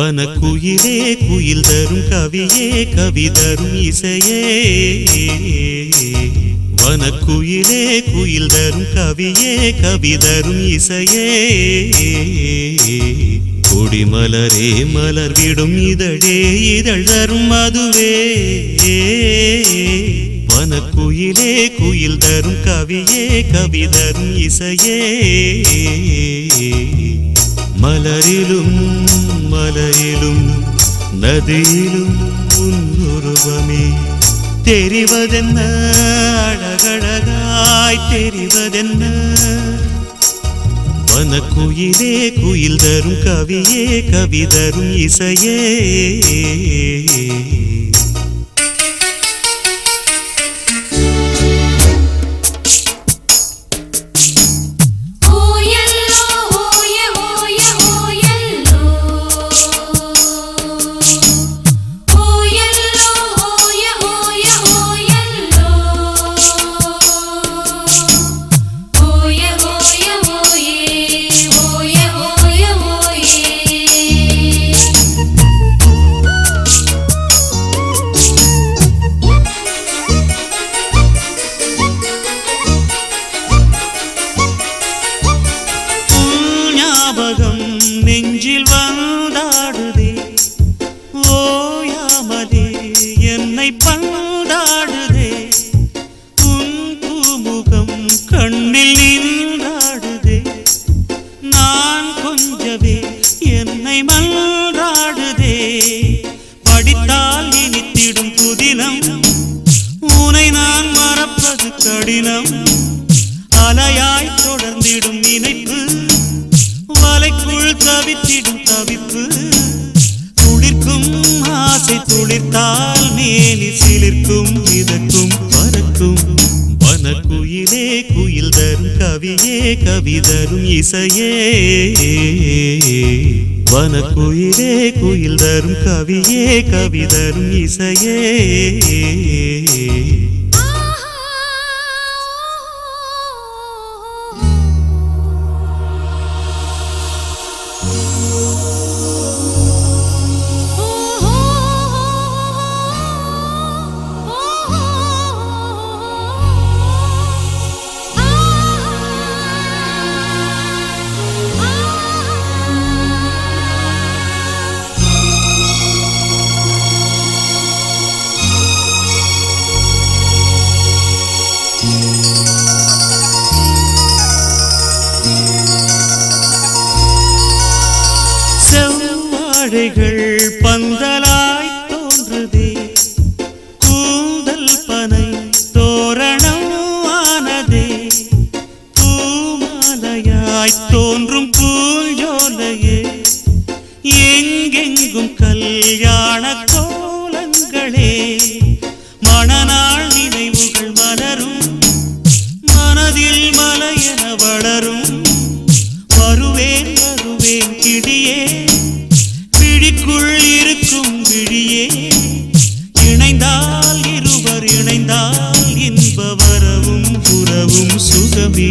வனக்குயிலே குயில் தரும் கவியே கவி தரும் இசையே வனக்குயிலே குயில் தரும் கவியே கவி தரும் இசையே கொடிமலரே மலர் விடும் இதழே இதழ் தரும் மதுவே வனக்குயிலே குயில் தரும் கவியே கவி தரும் இசையே மலரிலும் மலையிலும் நதியிலும் உன்னுருவமே தெரிவதென்ன அழகழகாய் தெரிவதென்ன வனக்குயிலே குயில் தரும் கவியே கவி தரும் இசையே நெஞ்சில் வந்தாடுதே ஓயாமலே என்னை பந்தாடுதே உன் பூமுகம் கண்ணில் நின்றாடுதே நான் கொஞ்சவே என்னை மன்றாடுதே படித்தால் இனித்திடும் புதினம் உனை நான் மறப்பது கடினம் அலையாய் தொடர்ந்திடும் நினைப்பு வலைக்குள் தவித்திடும் தவிப்பு துளிர்க்கும் ஆசை துளிர்த்தால் மேலி சிலிர்க்கும் மிதக்கும் பறக்கும் வனக்குயிலே குயில் தரும் கவியே கவி தரும் இசையே வனக்குயிலே குயில் தரும் கவியே கவி தரும் இசையே செவ்வாழைகள் பந்தலாய் தோன்றுதே கூந்தல் பனை தோரணம் ஆனதே பூமாலையாய் தோன்றும் பூஞ்சோலையே எங்கெங்கும் கல்யாண கோலங்களே மணநாள் நினைவுகள் மலரும் மனதில் மலையென வளரும் வருவேன் வருவேன் கிடியே விழிக்குள் இருக்கும் விழியே இணைந்தால் இருவர் இணைந்தால் இன்ப வரவும் புறவும் சுகமே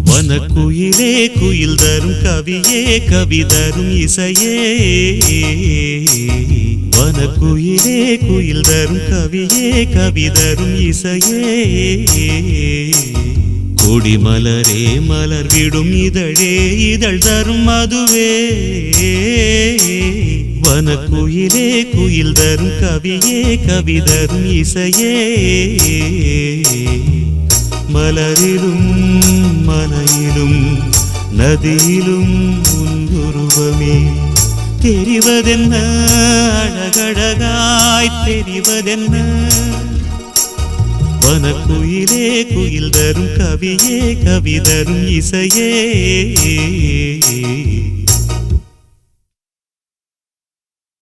வனக்குயிலே குயில் தரும் கவியே கவி தரும் இசையே வனக்குயிலே குயில் தரும் கவியே கவி தரும் இசையே கொடிமலரே மலர் விடும் இதழே இதழ் தரும் மதுவே வனக்குயிலே குயில் தரும் கவியே கவி தரும் இசையே மலரிலும் மலையிலும் நதியிலும் உன்னுருவமே தெரிவதென்ன அழகழகாய் தெரிவதென்ன வனக்குயிலே குயில் தரும் கவியே கவி தரும் இசையே